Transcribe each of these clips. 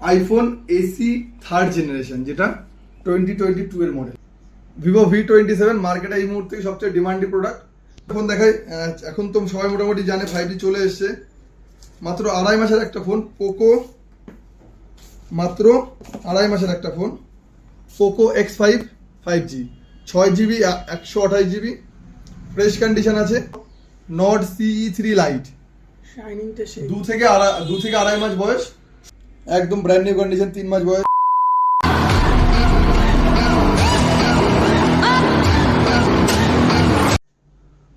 IPhone AC third generation, যেটা 2022 এর model. Vivo V27 মার্কেটে এই মুহূর্তে সবচেয়ে ডিমান্ডি প্রোডাক্ট। ফোন দেখাই, এখন তো সবাই মোটামুটি জানে 5G চলে এসছে। মাত্র 2.5 মাসের একটা ফোন, পোকো, মাত্র 2.5 মাসের একটা phone, Poco X5 5G, 6GB 128GB, fresh condition আছে। নট CE3 লাইট, শাইনিংটা সেই 2 থেকে আড়াই মাস বয়স, একদম ব্র্যান্ড নিউ কন্ডিশন, 3 মাস বয়স।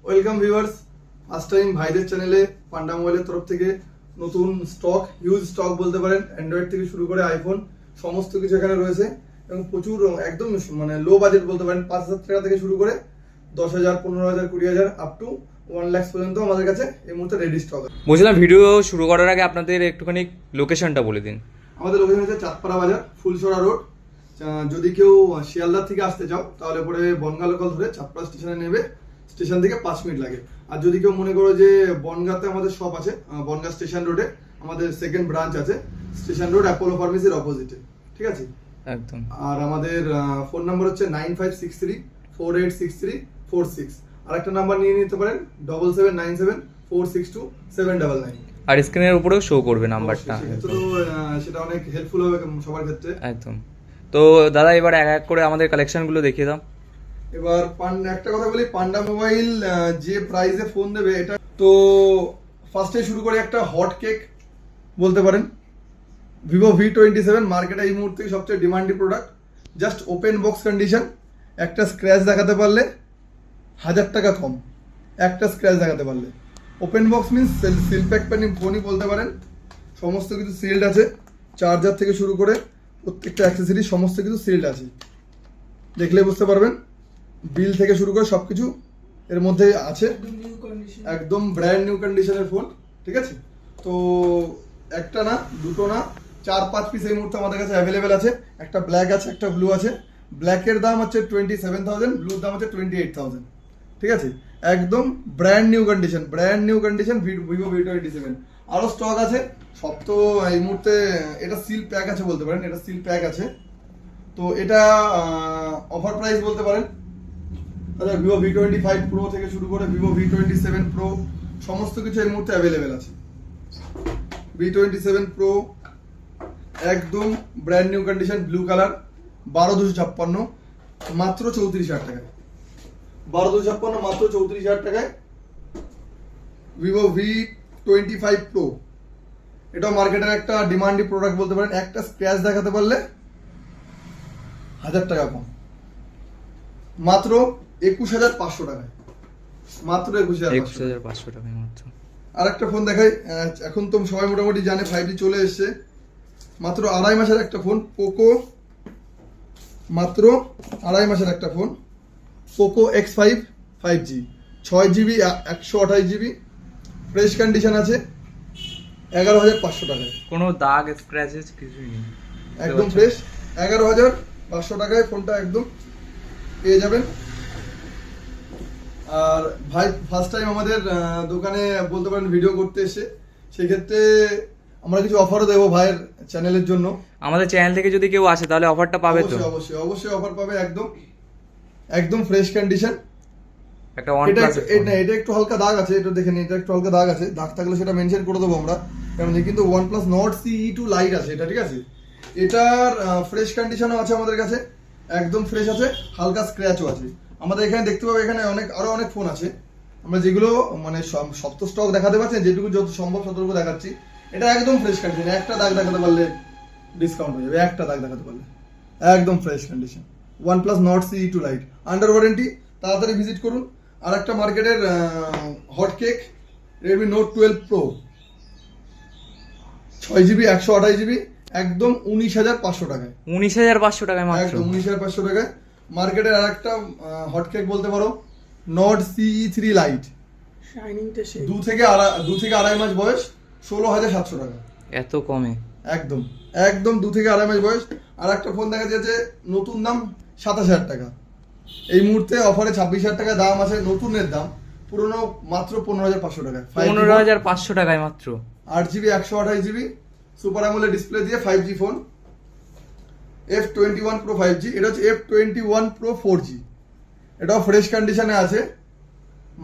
ওয়েলকাম ভিউয়ার্স, ফার্স্ট টাইম ভাইদের চ্যানেলে পান্ডা মোবাইলের তরফ থেকে নতুন স্টক, হিউজ স্টক বলতে পারেন। অ্যান্ড্রয়েড থেকে শুরু করে আইফোন সমস্ত কিছু এখানে রয়েছে এবং প্রচুর একদম মানে লো বাজেট বলতে পারেন। 5,000 টাকা থেকে শুরু করে 10,000, 15,000, 20,000 আপ টু 1 লাখ পর্যন্ত আমাদের কাছে এই মুহূর্তে রেডি স্টক আছে। বলছিলাম ভিডিও শুরু করার আগে আপনাদের একটুখানি লোকেশনটা বলে দিন। আমাদের লোকেশন হচ্ছে চাঁদপাড়া বাজার, ফুলসরা রোড। যদি কেউ শিয়ালদা থেকে আসতে চাও তাহলে পরে বনগা লোকাল ধরে চাঁদপাড়া স্টেশনে নেবে, স্টেশন থেকে 5 মিনিট লাগে। আর যদি কেউ মনে করো যে বনগাঁতে আমাদের শপ আছে, বনগা স্টেশন রোডে আমাদের সেকেন্ড ব্রাঞ্চ আছে, স্টেশন রোড অ্যাপোলো ফার্মেসির অপোজিটে, ঠিক আছে একদম। আর আমাদের ফোন নাম্বার হচ্ছে 9563486346। আর একটা নাম্বার নিয়ে নিতে পারেন 7797462799। আর স্ক্রিনের উপরেও শো করবে নাম্বারটা, তো সেটা অনেক হেল্পফুল হবে সবার ক্ষেত্রে। একদম। তো দাদা এবার এক এক করে আমাদের কালেকশনগুলো দেখিয়ে দাও। এবার একটা কথা বলি, পান্ডা মোবাইল যে প্রাইসে ফোন দেবে এটা তো ফার্স্টে শুরু করে একটা হট কেক বলতে পারেন। ভিভো V27 মার্কেটে এই মুহূর্তে সবচেয়ে ডিমান্ডি product. Just open box condition, একটা স্ক্র্যাচ দেখাতে পারলে 1000 টাকা কম, একটা স্ক্র্যাচ দেখাতে পারলে। Open box means seal pack ফোনই বলতে পারেন। সমস্ত কিছু সিল্ড আছে, চার্জার থেকে শুরু করে প্রত্যেকটা অ্যাক্সেসরি সমস্ত কিছু সিল্ড আছে, দেখলে বুঝতে পারবেন। বিল থেকে শুরু করে সবকিছু এর মধ্যে আছে, একদম ব্র্যান্ড নিউ কন্ডিশনের ফোন, ঠিক আছে। তো একটা না, দুটো না, 4-5 পিস এই মুহূর্তে আমাদের কাছে অ্যাভেলেবেল আছে। একটা ব্ল্যাক আছে, একটা ব্লু আছে। ব্ল্যাকের দাম হচ্ছে 27,000, ব্লুর দাম হচ্ছে 28,000, ঠিক আছে। একদম brand new condition Vivo V27। আরও স্টক আছে, সব তো এই মুহূর্তে এটা সিল প্যাক আছে বলতে পারেন, এটা সিল প্যাক আছে। তো এটা অফার প্রাইস বলতে পারেন। আচ্ছা, ভিভো V25 প্রো থেকে শুরু করে ভিভো V27 প্রো সমস্ত কিছু এই মুহূর্তে অ্যাভেলেবেল আছে। V27 প্রো একদম brand new condition, blue colour, 12,256, মাত্র 34,000 টাকায়। 12,256 মাত্র 34,000 টাকায়। ভিভো V25 প্রো, এটাও মার্কেটের একটা ডিমান্ডি প্রোডাক্ট বলতে পারেন। একটা স্ক্র্যাচ দেখাতে পারলে 1000 টাকা কম, মাত্র 21,500 টাকায়, মাত্র 21,500 টাকায় মাত্র। আর একটা ফোন দেখাই, এখন তো সবাই মোটামুটি জানে 5G চলে এসছে। মাত্র 2.5 মাসের একটা ফোন, পোকো, মাত্র 2.5 মাসের একটা phone, Poco X5 5G, 6GB 128GB, fresh condition আছে, 11,500 টাকায়। কোনো দাগ স্ক্র্যাচেস কিছুই নেই, একদম ফ্রেশ। 11,500 টাকায় ফোনটা একদম পেয়ে যাবেন। আর ভাই ফার্স্ট টাইম আমাদের দোকানে বলতে পারেন ভিডিও করতে এসে, সেক্ষেত্রে আমরা কিছু অফারও দেবো ভাইয়ের চ্যানেলের জন্য। আমাদের চ্যানেল থেকে যদি কেউ আসে তাহলে অফারটা পাবে তো? অবশ্যই অফার পাবে। একদম ফ্রেশ কন্ডিশন। একটা OnePlus এটা একটু হালকা দাগ আছে, এটা দেখে নিন, এটা একটু হালকা দাগ আছে। দাগ থাকলে সেটা মেনশন করে দেবো আমরা, কারণ কিন্তু OnePlus Nord CE2 লাইট আছে এটা, ঠিক আছে। এটার ফ্রেশ কন্ডিশনও আছে আমাদের কাছে, একদম ফ্রেশ আছে, হালকা স্ক্র্যাচও আছে। আমাদের এখানে দেখতে পাবে, এখানে আরো অনেক ফোন আছে, আমরা যেগুলো মানে সব তো স্টক দেখাতে পারছি, যেটুকু যত সম্ভব ততটুকু দেখাচ্ছি। এটা একদম ফ্রেশ কন্ডিশন, একটা দাগ দেখাতে পারলে ডিসকাউন্ট হয়ে যাবে, একটা দাগ দেখাতে পারলে একদম fresh condition. OnePlus Nord CE2 light, under warranty, তাড়াতাড়ি ভিজিট করুন। আর একটা মার্কেটের hot cake, Redmi Note 12 Pro, 6GB 128GB, একদম 19,500 টাকায়। 19,500 টাকায় মাত্র, একদম 19,500 টাকায়। মার্কেটের আর একটা হট কেক বলতে পারো, নট CE3 লাইট, শাইনিংটা সেই 2 থেকে আড়াই মাস বয়স, 16,700 টাকা। এত কমে? একদম 2 থেকে আড়াই মাস বয়স। আর একটা ফোন দেখা যাচ্ছে নতুন দাম 27,000 টাকা, এই মুহূর্তে অফারে 26,000 টাকা দাম আছে নতুনের দাম, পুরনো মাত্র 15,500 টাকায়। 15,500 টাকায় মাত্র, 8GB 128GB, super AMOLED display দিয়ে 5G phone F21 Pro 5G, এটা হচ্ছে F21 Pro 4G, এটাও ফ্রেশ কন্ডিশনে আছে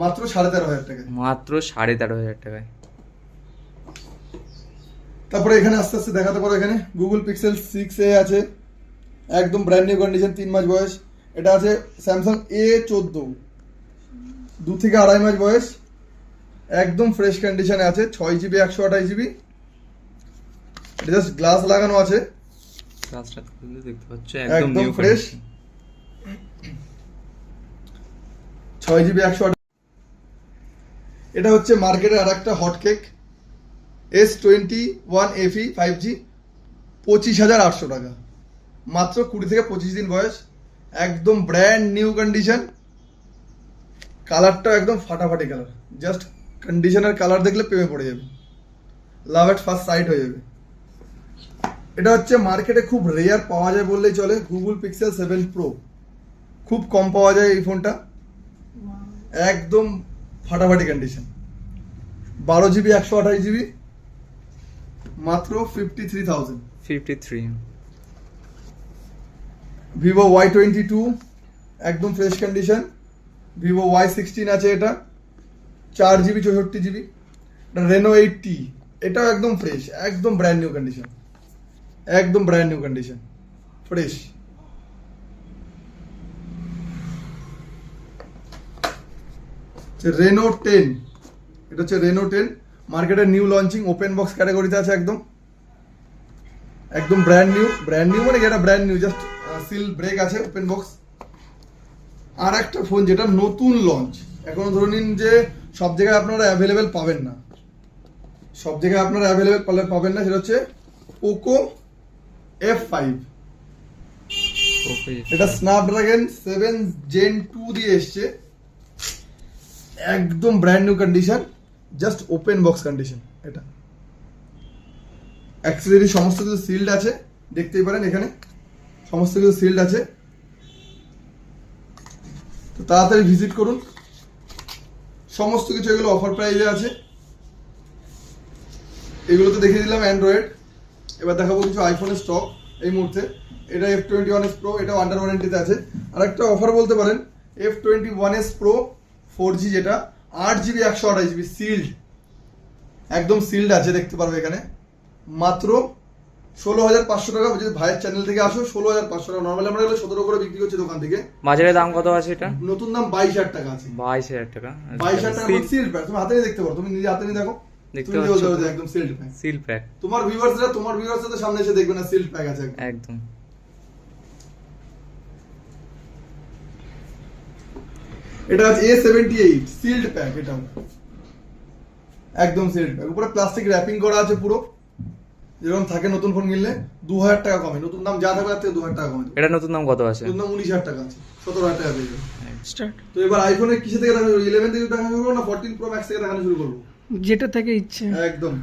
মাত্র 13,500 টাকায়। মাত্র 13,500 টাকায়। তারপরে এখানে আস্তে আস্তে দেখাতে পারো, এখানে গুগল পিক্সেল 6a আছে, একদম ব্র্যান্ড নিউ কন্ডিশন, 3 মাস বয়স। এটা আছে স্যামসাং A14, 2 থেকে 2.5 মাস বয়স, একদম ফ্রেশ কন্ডিশনে আছে, 6GB 128GB। এটা জাস্ট গ্লাস লাগানো আছে, গ্লাসটা খুলে দেখতে পাচ্ছ একদম একদম নিউ fresh। ফ্রেশ। 6GB 128। এটা হচ্ছে মার্কেটে আর একটা hot cake, S21 FE 5G, 25,800 টাকা, মাত্র 20 থেকে 25 দিন বয়স, একদম ব্র্যান্ড নিউ কন্ডিশন। কালারটা একদম ফাটাফাটি কালার, জাস্ট কন্ডিশনের কালার দেখলে প্রেমে পড়ে যাবে, লাভ এট ফার্স্ট সাইট হয়ে যাবে। এটা হচ্ছে মার্কেটে খুব রেয়ার পাওয়া যায় বললেই চলে, গুগল পিক্সেল 7 Pro, খুব কম পাওয়া যায় এই ফোনটা, একদম ফাটাফাটি কন্ডিশন, 12GB 128GB, মাত্র 53,000। 53। ভিভো Y22, একদম ফ্রেশ কন্ডিশন। ভিভো Y16 আছে, এটা 4GB 64GB। রেনো 8T, এটাও একদম ফ্রেশ, একদম ব্র্যান্ড নিউ কন্ডিশন, একদম brand new condition, fresh. Reno 10, এটা হচ্ছে রেনো 10, মার্কেটের নিউ লঞ্চিং, ওপেন বক্স ক্যাটাগরিতে আছে, একদম একদম ব্র্যান্ড নিউ মানে এটা brand new, just seal break আছে, ওপেন বক্স। আর একটা ফোন যেটা নতুন লঞ্চ, এখনো ধরে নিন যে সব জায়গায় আপনারা অ্যাভেলেবেল পাবেন না, সব জায়গায় আপনারা অ্যাভেলেবেল পাবেন না, সেটা হচ্ছে পোকো F5। ওকে, এটা স্ন্যাপড্রাগন 7 Gen 2 দিয়ে এসছে, একদম brand new condition, just open box condition. এটা অ্যাক্সেসরি সমস্ত কিছু সিল্ড আছে, দেখতেই পারেন এখানে সমস্ত কিছু সিল্ড আছে। তো তাড়াতাড়ি ভিজিট করুন, সমস্ত কিছু এগুলো অফার প্রাইসে আছে। এগুলো তো দেখিয়ে দিলাম অ্যান্ড্রয়েড, এবার দেখাবো কিছু আইফোনের স্টক এই মুহূর্তে। এটা F21s Pro, এটাও আন্ডার ওয়ারেন্টিতে আছে। আর একটা অফার বলতে পারেন, F21s Pro 4G, যেটা 8GB 128GB সিল্ড, একদম সিল্ড আছে, দেখতে পারবে এখানে, মাত্র 16,500 টাকা। যদি ভাইয়ের চ্যানেল থেকে আসো 16,500 টাকা, নর্মালি আমরা এগুলো 17 করে বিক্রি করছি দোকান থেকে। বাজারে দাম কত আছে এটা? নতুন দাম 22,000 টাকা আছে। 22,000 টাকা। 22,000 টাকা সিল্ড প্যাক, তুমি হাতে নিয়ে দেখতে পারো, তুমি নিজে হাতে নিয়ে দেখো, দেখতে তুমি বলতে পাচ্ছ পারো যে একদম সিল্ড প্যাক। সিল প্যাক তোমার ভিউয়ার্সরা তো সামনে এসে দেখবে না, সিল্ড প্যাক আছে একদম। একদম। এটা আছে A78 সিল্ড প্যাক, এটাও একদম সিল্ড প্যাক, উপরে প্লাস্টিক র‍্যাপিং করা আছে পুরো, যেরকম থাকে নতুন ফোন কিনলে। 2,000 টাকা কমে, নতুন দাম যা থাকবে তার থেকে 2,000 টাকা কমে দেবে। এটা নতুন দাম কত আছে? নতুন দাম 19,000 টাকা আছে, 17,000 টাকা পেয়ে যাবে। স্টার্ট তো এবার আইফোনের কিসে থেকে দেখানো, 11 থেকে দেখানো শুরু করবো না 14 Pro Max থেকে দেখানো শুরু করবো? যেটা থেকে ইচ্ছে। একদম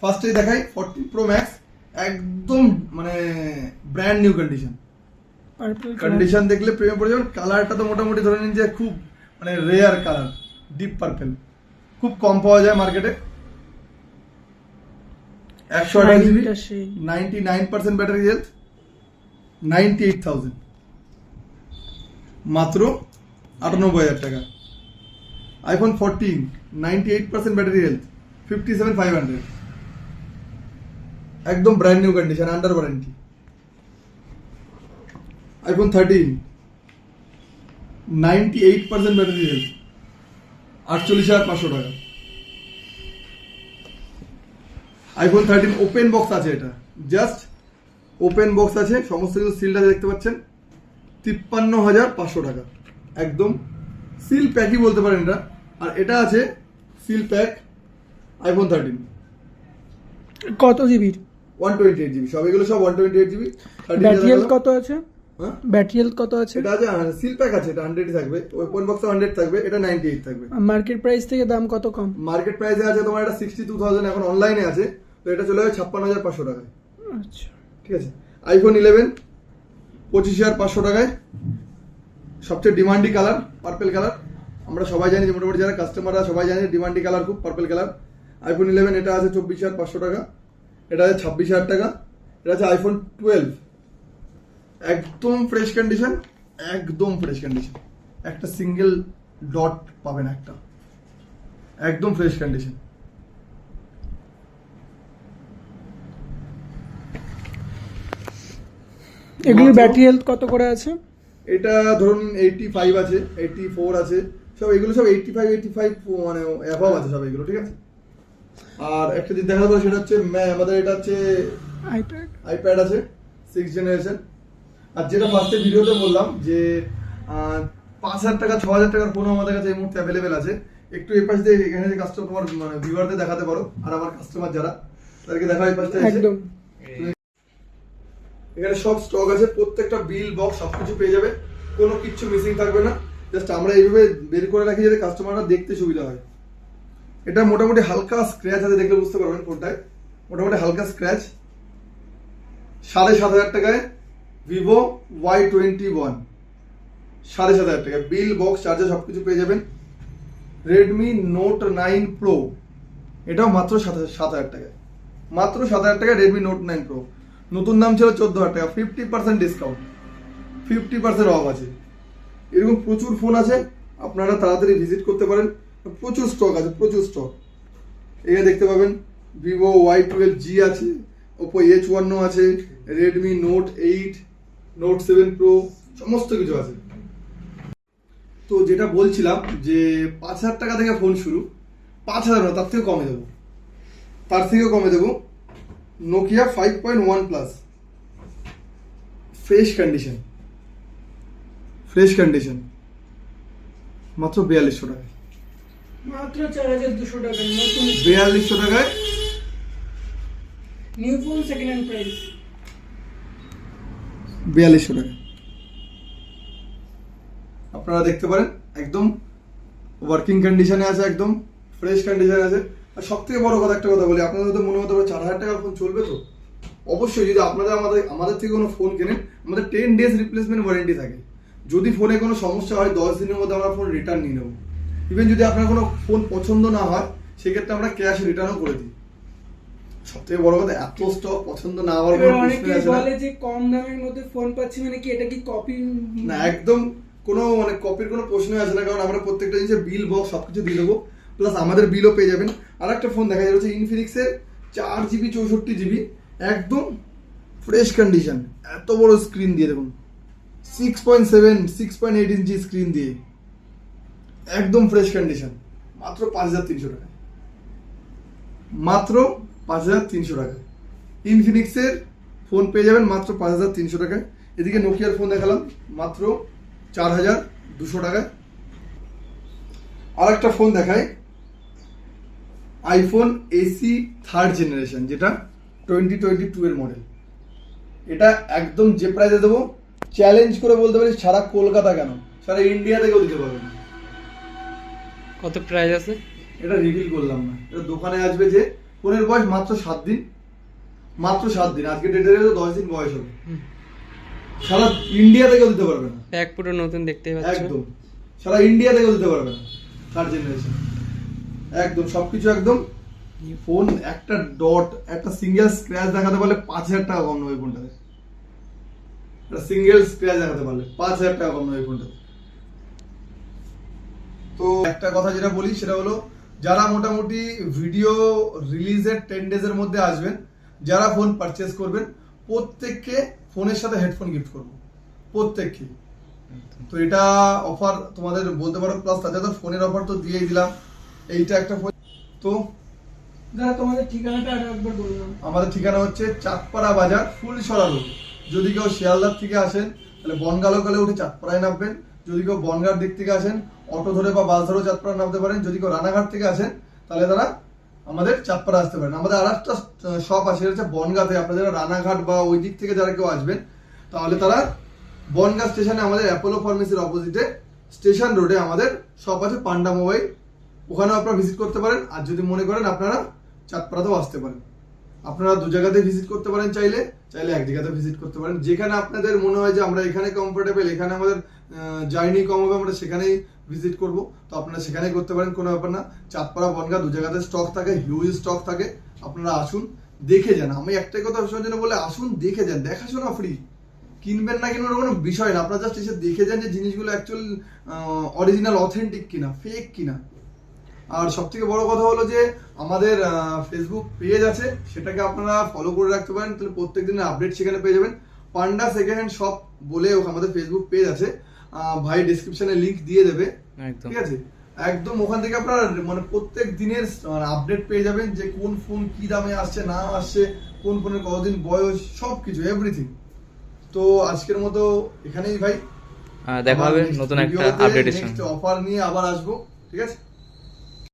ফার্স্টেই দেখাই 14 Pro Max, একদম মানে brand new condition. Purple condition দেখলে প্রেমে পড়ে যাবেন। কালারটা তো মোটামুটি ধরে নিন যে খুব মানে রেয়ার কালার, ডিপ পার্পল, খুব কম পাওয়া যায় মার্কেটে। 128GB, 99% ব্যাটারি হেলথ, 98,000, মাত্র 98,000 টাকা। আইফোন 14, 98% ব্যাটারি হেলথ, 57,500, একদম brand new condition, under warranty. IPhone 13, 98% battery health, 48,500 টাকা। আইফোন 13 ওপেন বক্স আছে, এটা জাস্ট ওপেন বক্স আছে, সমস্ত কিছু সিল্ড আছে, দেখতে পাচ্ছেন, 53,500 টাকা, একদম সিল প্যাকই বলতে পারেন এটা। আর এটা আছে সিল প্যাক আইফোন 13, কত জিবির? 128GB, সব এগুলো সব 128GB। ব্যাটারি হেলথ কত আছে? হ্যাঁ, ব্যাটারি হেলথ কত আছে? এটা আছে সিল প্যাক আছে, এটা 100 থাকবে, ওপেন বক্সে 100 থাকবে, এটা 98 থাকবে। মার্কেট প্রাইস থেকে দাম কত কম? মার্কেট প্রাইসে আছে তোমার এটা 62,000, এখন অনলাইনে আছে, তো এটা চলে যাবে 56,500 টাকায়। আচ্ছা, ঠিক আছে। আইফোন 11 25,500 টাকায়, সবচেয়ে ডিমান্ডি কালার পার্পল কালার, আমরা সবাই জানি যে মোটামুটি যারা কাস্টমাররা সবাই জানে ডিমান্ডি কালার খুব পার্পল কালার। আইফোন 11 এটা আছে 24,500 টাকা, এটা আছে 26,000 টাকা। এটা আছে আইফোন 12, একদম ফ্রেশ কন্ডিশন, একদম ফ্রেশ কন্ডিশন, একটা সিঙ্গেল ডট পাবেন, একটা একদম ফ্রেশ কন্ডিশন। এগুলোর ব্যাটারি হেলথ কত করে আছে? এটা ধরুন 85 আছে, 84 আছে, সব এগুলো সব 85 মানে অ্যাভাব আছে সব এগুলো, ঠিক আছে। আর একটা জিনিস দেখাতে পারো, সেটা হচ্ছে আমাদের এটা হচ্ছে আইপ্যাড আছে 6 জেনারেশন। আর যেটা ফার্স্টে ভিডিওতে বললাম যে 5,000 টাকা 6,000 টাকার ফোন আমাদের কাছে এই মুহূর্তে অ্যাভেলেবেল আছে। একটু এই পাশ দিয়ে এখানে যে কাস্টমার তোমার মানে ভিউয়ারদের দেখাতে পারো, আর আমার কাস্টমার যারা তাদেরকে দেখা এই পাশটা একদম এখানে সব স্টক আছে, প্রত্যেকটা বিল বক্স সবকিছু পেয়ে যাবে, কোনো কিছু মিসিং থাকবে না। জাস্ট আমরা এইভাবে বের করে রাখি যাতে কাস্টমাররা দেখতে সুবিধা হয়। এটা মোটামুটি হালকা স্ক্র্যাচ আছে, দেখলে বুঝতে পারবেন ফোনটায় মোটামুটি হালকা স্ক্র্যাচ। 7,500 টাকায় ভিভো Y21, 7,500 টাকায় বিল বক্স চার্জার সবকিছু পেয়ে যাবেন। রেডমি নোট 9 প্রো, এটাও মাত্র 7,000 টাকায়, মাত্র 7,000 টাকায় রেডমি নোট 9 প্রো। নতুন দাম ছিল 14,000 টাকা, 50% ডিসকাউন্ট, 50% অফ আছে। এরকম প্রচুর ফোন আছে, আপনারা তাড়াতাড়ি ভিজিট করতে পারেন, প্রচুর স্টক আছে, প্রচুর স্টক। এখানে দেখতে পাবেন ভিভো Y12G আছে, ওপো H1 আছে, রেডমি নোট 8, নোট 7 প্রো, সমস্ত কিছু আছে। তো যেটা বলছিলাম যে 5,000 টাকা থেকে ফোন শুরু, 5,000 না, তার থেকে কমে দেবো, তার থেকেও কমে দেবো। Nokia 5.1 plus, fresh condition, fresh condition, মাত্র 4200 টাকায়, মাত্র 4,200 টাকা নতুন 4200 টাকায় new phone second hand price. 4200 টাকায় আপনারা দেখতে পারেন, একদম ওয়ার্কিং কন্ডিশনে আছে, একদম ফ্রেশ কন্ডিশনে আছে। আর সব থেকে বড় কথা, একটা কথা বলি, আপনাদের হয়তো মনে হতে পারে 4,000 টাকার ফোন চলবে তো? অবশ্যই, যদি আপনারা আমাদের থেকে কোনো ফোন কেনেন, আমাদের 10 ডেজ রিপ্লেসমেন্ট ওয়ারেন্টি থাকে। যদি ফোনে কোনো সমস্যা হয় 10 দিনের মধ্যে আমরা ফোন রিটার্ন নিয়ে নেবো। ইভেন যদি আপনার কোনো ফোন পছন্দ না হয়, সেক্ষেত্রে আমরা ক্যাশ রিটার্নও করে দিই। সব থেকে বড় কথা, এত স্টক পছন্দ না হওয়ার কোনো প্রশ্নই আসে না। বলে যে কম দামের মধ্যে ফোন পাচ্ছি, মানে কি এটা কি কপি? না, একদম কোনো মানে কপির কোনো প্রশ্নই আসে না, কারণ আমরা প্রত্যেকটা জিনিসের বিল বক্স সবকিছু দিয়ে দেবো, প্লাস আমাদের বিলও পেয়ে যাবেন। আর একটা ফোন দেখা যাচ্ছে ইনফিনিক্সের 4GB 64GB, একদম ফ্রেশ কন্ডিশন, এত বড় স্ক্রিন দিয়ে, দেখুন 6.8 ইঞ্চি স্ক্রিন দিয়ে, একদম ফ্রেশ কন্ডিশন, মাত্র 5,300 টাকায়, মাত্র 5,300 টাকায় ইনফিনিক্সের ফোন পেয়ে যাবেন মাত্র 5,300 টাকায়। এদিকে নোকিয়ার ফোন দেখালাম মাত্র 4,200 টাকায়। আর একটা ফোন দেখায়, আইফোন এসি 3rd জেনারেশন, যেটা 2022 এর মডেল। এটা একদম যে প্রাইসে দেবো, চ্যালেঞ্জ করে বলতে পারি সারা কলকাতা কেন, সারা ইন্ডিয়া থেকেও দিতে পারবেন। কত প্রাইস আছে? এটা রিভিল করলাম না, এটা দোকানে আসবে যে ফোনের বয়স মাত্র 7 দিন, মাত্র 7 দিন, আজকে ডেটে 10 দিন বয়স হবে, সারা ইন্ডিয়া থেকেও দিতে পারবে না। এক পুরো নতুন দেখতে পাচ্ছ, একদম সারা ইন্ডিয়া থেকেও দিতে পারবে না, 3rd জেনারেশন, একদম সবকিছু একদম। ফোন একটা ডট, একটা সিঙ্গেল স্ক্র্যাচ দেখাতে পারলে 5,000 টাকা কম নেবে ফোনটাতে, একটা সিঙ্গেল স্ক্র্যাচ দেখাতে পারলে 5,000 টাকা কম নেবে ফোনটাতে। তো একটা কথা যেটা বলি সেটা হলো, যারা মোটামুটি ভিডিও রিলিজের 10 ডেজের মধ্যে আসবেন, যারা ফোন পারচেস করবেন, প্রত্যেককে ফোনের সাথে হেডফোন গিফট করবো, প্রত্যেককে। তো এটা অফার তোমাদের বলতে পারো, প্লাস তাছাড়া তো ফোনের অফার তো দিয়েই দিলাম, এইটা একটা ফোন। তো দাদা তোমাদের ঠিকানাটা আর একবার বললাম। আমাদের ঠিকানা হচ্ছে চাঁদপাড়া বাজার, ফুলসরা রোড। যদি কেউ শিয়ালদার থেকে আসেন তাহলে বনগা লোকালে উঠে চাঁদপাড়ায় নামবেন, যদি কেউ বনগার দিক থেকে আসেন অটো ধরে বা বাস ধরেও চাঁদপাড়া নামতে পারেন, যদি কেউ রানাঘাট থেকে আসেন তাহলে তারা আমাদের চাঁদপাড়া আসতে পারেন। আমাদের আর একটা শপ আছে, হচ্ছে বনগাতে। আপনারা যারা রানাঘাট বা ওই দিক থেকে যারা কেউ আসবেন, তাহলে তারা বনগা স্টেশনে আমাদের অ্যাপোলো ফার্মেসির অপোজিটে স্টেশন রোডে আমাদের শপ আছে, পান্ডা মোবাইল, ওখানেও আপনারা ভিজিট করতে পারেন। আর যদি মনে করেন আপনারা চাঁদপাড়াতেও আসতে পারেন, আপনারা দু জায়গাতে ভিজিট করতে পারেন, চাইলে এক জায়গাতে ভিজিট করতে পারেন। যেখানে আপনাদের মনে হয় যে আমরা এখানে কমফোর্টেবল, এখানে আমাদের জার্নি কম হবে, আমরা সেখানেই ভিজিট করব, তো আপনারা সেখানেই করতে পারেন, কোনো ব্যাপার না। চাঁদপাড়া বনগা দু জায়গাতে স্টক থাকে, হিউজ স্টক থাকে, আপনারা আসুন, দেখে যান। আমি একটাই কথা শোনার জন্য বলে আসুন দেখে যান, দেখাশোনা ফ্রি, কিনবেন না কিনবেন কোনো বিষয় না, আপনার জাস্ট এসে দেখে যান যে জিনিসগুলো অ্যাকচুয়াল অরিজিনাল অথেন্টিক কিনা ফেক কিনা। আর সব থেকে বড় কথা হলো যে আমাদের ফেসবুক পেজ আছে, সেটাকে আপনারা ফলো করে রাখতে পারেন, তাহলে প্রত্যেক দিনের আপডেট সেখানে পেয়ে যাবেন। পান্ডা সেকেন্ড হ্যান্ড শপ বলে আমাদের ফেসবুক পেজ আছে, ভাই ডিসক্রিপশনে লিংক দিয়ে দেবে, একদম। ঠিক আছে? একদম ওখান থেকে আপনারা মানে প্রত্যেক দিনের আপডেট পেয়ে যাবেন যে কোন ফোন কি দামে আসছে না আসছে, কোন ফোনের কতদিন বয়স, সবকিছু এভরিথিং। তো আজকের মতো এখানেই ভাই, দেখা হবে নতুন একটা আপডেটের সঙ্গে। নেক্সট অফার নিয়ে আবার আসবো, ঠিক আছে?